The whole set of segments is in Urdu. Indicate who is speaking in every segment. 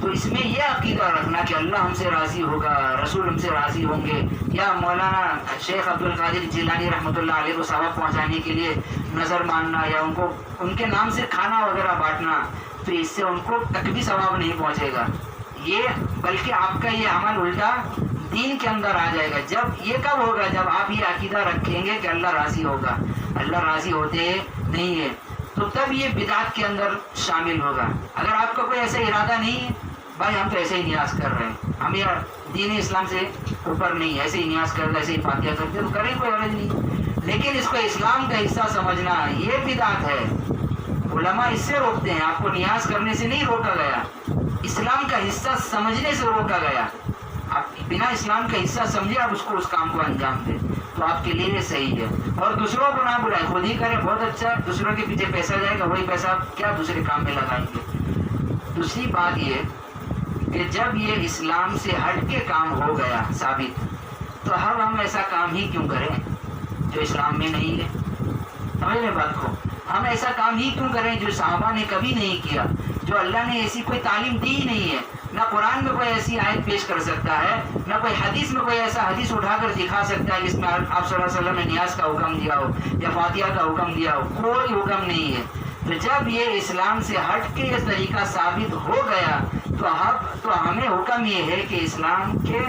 Speaker 1: تو اس میں یہ عقیدہ رکھنا کہ اللہ ہم سے راضی ہوگا، رسول ہم سے راضی ہوں گے، یا مولانا شیخ عبد القادر جیلانی رحمۃ اللہ علیہ کو ثواب پہنچانے کے لیے نظر ماننا، یا ان کو ان کے نام سے کھانا وغیرہ بانٹنا، تو اس سے ان کو تک بھی ثواب نہیں پہنچے گا یہ، بلکہ آپ کا یہ عمل الٹا دین کے اندر آ جائے گا۔ جب یہ کب ہوگا؟ جب آپ یہ عقیدہ رکھیں گے کہ اللہ راضی ہوگا، اللہ راضی ہوتے نہیں ہے، تو تب یہ بدعت کے اندر شامل ہوگا۔ اگر آپ کا کوئی ایسا ارادہ نہیں ہے، بھائی ہم تو ایسے ہی نیاز کر رہے ہیں، ہم یہ دین اسلام سے اوپر نہیں ہے، ایسے ہی نیاز کر رہے، ایسے ہی فاتحہ کرتے، تو کریں، کوئی حرج نہیں، لیکن اس کو اسلام کا حصہ سمجھنا یہ بدعت ہے۔ علماء اس سے روکتے ہیں، آپ کو نیاز کرنے سے نہیں روکا گیا، اسلام کا حصہ سمجھنے سے روکا گیا۔ آپ بنا اسلام کا حصہ سمجھے آپ اس کو اس کام کو انجام دیں تو آپ کے لیے صحیح ہے۔ اور دوسروں کو نہ بلائیں، خود ہی کریں، بہت اچھا ہے، دوسروں کے پیچھے پیسہ جائے گا، وہی پیسہ آپ کیا دوسرے کام میں لگائیں گے۔ دوسری بات یہ کہ جب یہ اسلام سے ہٹ کے کام ہو گیا ثابت، تو اب ہم ایسا کام ہی کیوں کریں جو اسلام میں نہیں ہے؟ سمجھ لیں بات کو، ہم ایسا کام ہی کیوں کریں جو صحابہ نے کبھی نہیں کیا، جو اللہ نے ایسی کوئی تعلیم دی ہی نہیں ہے، نہ قرآن میں کوئی ایسی آیت پیش کر سکتا ہے، نہ کوئی حدیث میں کوئی ایسا حدیث اٹھا کر دکھا سکتا ہے جس میں آپ صلی اللہ علیہ وسلم نے نیاز کا حکم دیا ہو یا فاتحہ کا حکم دیا ہو، کوئی حکم نہیں ہے۔ تو جب یہ اسلام سے ہٹ کے یہ طریقہ ثابت ہو گیا تو ہمیں حکم یہ ہے کہ اسلام کے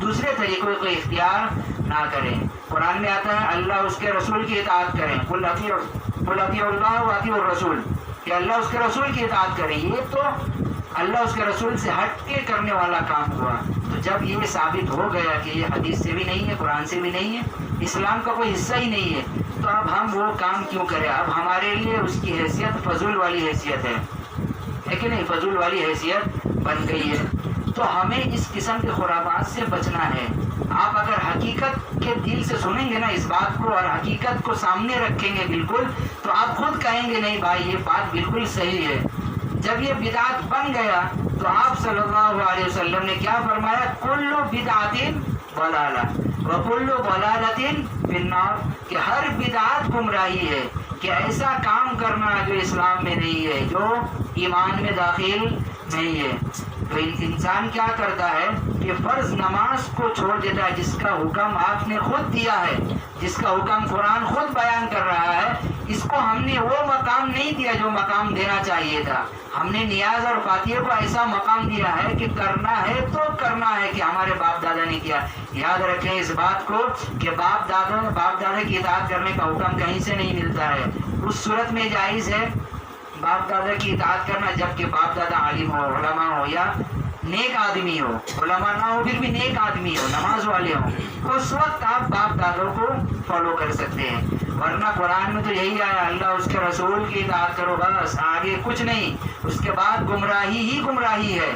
Speaker 1: دوسرے طریقوں کو اختیار نہ کریں۔ قرآن میں آتا ہے اللہ اس کے رسول کی اطاعت کریں، قل اطیعوا اللہ واطیعوا الرسول، کہ اللہ اس کے رسول کی اطاعت کریں، یہ تو اللہ اس کے رسول سے ہٹ کے کرنے والا کام ہوا۔ تو جب یہ ثابت ہو گیا کہ یہ حدیث سے بھی نہیں ہے، قرآن سے بھی نہیں ہے، اسلام کا کوئی حصہ ہی نہیں ہے، تو اب ہم وہ کام کیوں کریں؟ اب ہمارے لیے اس کی حیثیت فضول والی حیثیت ہے کہ نہیں؟ فضول والی حیثیت بن گئی ہے۔ تو ہمیں اس قسم کے خرافات سے بچنا ہے۔ آپ اگر حقیقت کے دل سے سنیں گے نا اس بات کو، اور حقیقت کو سامنے رکھیں گے بالکل، تو آپ خود کہیں گے نہیں بھائی یہ بات بالکل صحیح ہے۔ جب یہ بدعت بن گیا تو آپ صلی اللہ علیہ وسلم نے کیا فرمایا؟ کل بدعت ضلالہ وکل ضلالۃ فی النار، کہ ہر بدعت گمراہی ہے، کہ ایسا کام کرنا جو اسلام میں نہیں ہے، جو ایمان میں داخل نہیں ہے۔ تو انسان کیا کرتا ہے کہ فرض نماز کو چھوڑ دیتا ہے، جس کا حکم آپ نے خود دیا ہے، جس کا حکم قرآن خود بیان کر رہا ہے، اس کو ہم نے وہ مقام نہیں دیا جو مقام دینا چاہیے تھا۔ ہم نے نیاز اور فاتحہ کو ایسا مقام دیا ہے کہ کرنا ہے تو کرنا ہے، کہ ہمارے باپ دادا نے کیا۔ یاد رکھیں اس بات کو کہ باپ دادا کی اطاعت کرنے کا حکم کہیں سے نہیں ملتا ہے۔ اس صورت میں جائز ہے باپ دادا کی اطاعت کرنا جب کہ باپ دادا عالم ہو، علماء ہو، یا نیک آدمی ہو، علماء نہ ہو پھر بھی نیک آدمی ہو، نماز والے ہوں، تو اس وقت آپ باپ دادوں کو فالو کر سکتے ہیں۔ ورنہ قرآن میں تو یہی آیا اللہ اس کے رسول کی اطاعت کرو، بس آگے کچھ نہیں، اس کے بعد گمراہی ہی گمراہی ہے۔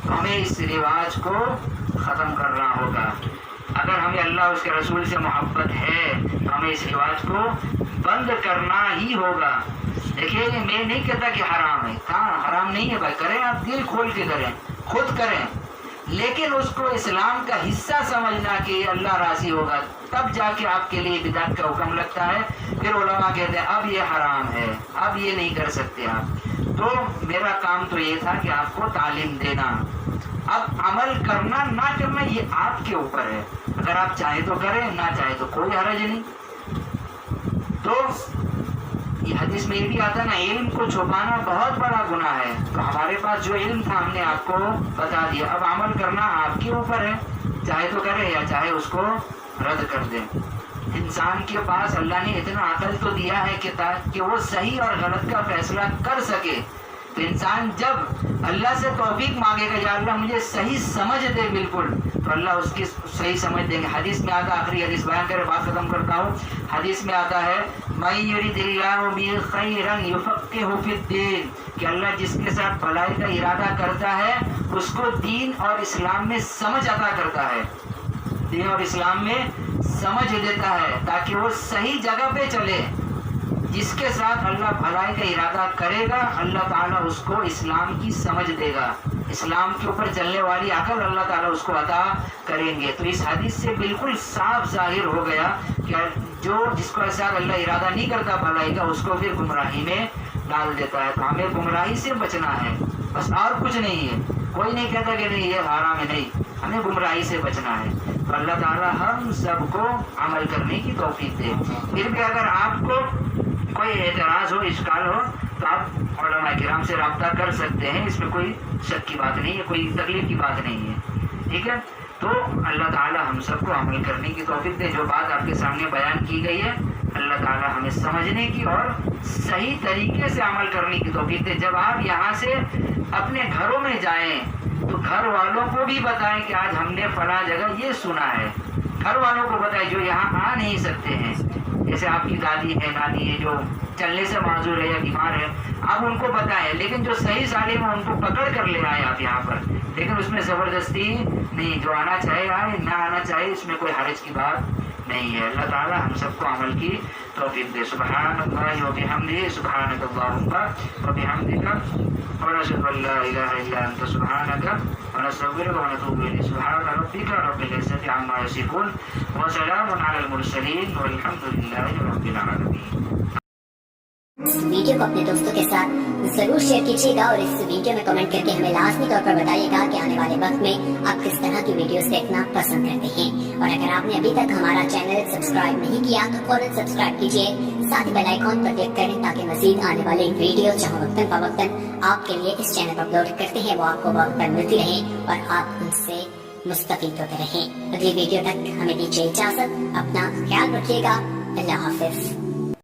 Speaker 1: ہمیں اس رواج کو ختم کرنا ہوگا۔ اگر ہمیں اللہ اس کے رسول سے محبت ہے تو ہمیں اس رواج کو بند کرنا ہی ہوگا۔ دیکھیے میں نہیں کہتا کہ حرام ہے، ہاں حرام نہیں ہے بھائی، کریں آپ دل کھول کے کریں، خود کریں، لیکن اس کو اسلام کا حصہ سمجھنا کہ اللہ راضی ہوگا، تب جا کے آپ کے لیے بدعت کا حکم لگتا ہے۔ پھر علماء کہتے ہیں اب یہ حرام ہے، اب یہ نہیں کر سکتے آپ۔ تو میرا کام تو یہ تھا کہ آپ کو تعلیم دینا، اب عمل کرنا نہ کرنا یہ آپ کے اوپر ہے، اگر آپ چاہیں تو کریں، نہ چاہیں تو کوئی حرج نہیں۔ تو یہ حدیث میں یہ بھی آتا ہے نا، علم کو چھپانا بہت بڑا گناہ ہے۔ تو ہمارے پاس جو علم تھا ہم نے آپ کو بتا دیا، اب عمل کرنا آپ کے اوپر ہے، چاہے تو کرے یا چاہے اس کو رد کر دیں۔ انسان کے پاس اللہ نے اتنا عقل تو دیا ہے کہ تاکہ وہ صحیح اور غلط کا فیصلہ کر سکے۔ تو انسان جب اللہ سے توفیق مانگے گا یا اللہ مجھے صحیح سمجھ دے بالکل، تو اللہ اس کی صحیح سمجھ دیں گے۔ حدیث میں آتا ہے، آخری حدیث بیان کرے بات ختم کرتا ہوں، حدیث میں آتا ہے مَن یرد اللہ بہ خیرا یفقہہ فی الدین، کہ اللہ جس کے ساتھ بھلائی کا ارادہ کرتا ہے اس کو دین اور اسلام میں سمجھ عطا کرتا ہے، دین اور اسلام میں سمجھ دیتا ہے تاکہ وہ صحیح جگہ پہ چلے۔ جس کے ساتھ اللہ بھلائی کا ارادہ کرے گا اللہ تعالیٰ اس کو اسلام کی سمجھ دے گا، اسلام کے اوپر چلنے والی عقل اللہ تعالیٰ اس کو عطا کریں گے۔ تو اس حدیث سے بالکل صاف ظاہر ہو گیا کہ جس کو ساتھ اللہ ارادہ نہیں کرتا بھلائی کا، اس کو پھر گمراہی میں ڈال دیتا ہے۔ تو ہمیں گمراہی سے بچنا ہے، بس اور کچھ نہیں ہے. کوئی نہیں کہتا کہ نہیں یہ حرام ہے, نہیں, ہمیں گمراہی سے بچنا ہے. تو اللہ تعالیٰ ہم سب کو عمل کرنے کی توفیق دے. پھر بھی اگر آپ کو کوئی اعتراض ہو, اشکال ہو, تو آپ علماء کرام سے رابطہ کر سکتے ہیں, اس میں کوئی شک کی بات نہیں ہے, کوئی تکلیف کی بات نہیں ہے. ٹھیک ہے, تو اللہ تعالیٰ ہم سب کو عمل کرنے کی توفیق دے. جو بات آپ کے سامنے بیان کی گئی ہے, اللہ تعالیٰ ہمیں سمجھنے کی اور صحیح طریقے سے عمل کرنے کی توفیق دے. جب آپ یہاں سے اپنے گھروں میں جائیں تو گھر والوں کو بھی بتائیں کہ آج ہم نے فلاں جگہ یہ سنا ہے. گھر والوں کو بتائیں جو یہاں آ نہیں سکتے ہیں, جیسے آپ کی دادی ہے, نانی ہے, جو چلنے سے معذور ہے یا بیمار ہے, آپ ان کو بتائیں. لیکن جو صحیح سالم ہے ان کو پکڑ کر لے آئے آپ یہاں پر, لیکن اس میں زبردستی نہیں. جو آنا چاہے آئے, نہ آنا چاہے اس میں کوئی حرج کی بات نہیں ہے. اللہ تعالیٰ ہم سب کو عمل کی توفیق دے. سبحان اللہ و بحمدہ, سبحانک اللہم و بحمدک, ونشهد ان لا الہ الا انت سبحانک ونستغفرک ونتوب الیک. سبحان ربک رب العزة عما یصفون وسلام علی المرسلین والحمد للہ رب العالمین.
Speaker 2: ویڈیو کو اپنے دوستوں کے ساتھ ضرور شیئر کیجیے گا, اور اس ویڈیو میں کمنٹ کر کے ہمیں لازمی طور پر بتائیے گا کہ آنے والے وقت میں آپ کس طرح کی ویڈیوز دیکھنا پسند کرتے ہیں. اور اگر آپ نے ابھی تک ہمارا چینل سبسکرائب نہیں کیا تو فوراً سبسکرائب کیجیے, ساتھ ہی بیل آئیکن پر کلک کریں تاکہ مزید آنے والے ویڈیو جہاں وقتاً فوقتاً آپ کے لیے اس چینل پر اپلوڈ کرتے ہیں وہ آپ کو وقت پر ملتی رہیں اور آپ ان سے مستفید ہوتے رہیں. اگلی ویڈیو تک ہمیں دیجیے اجازت, اپنا خیال رکھیے گا. اللہ حافظ.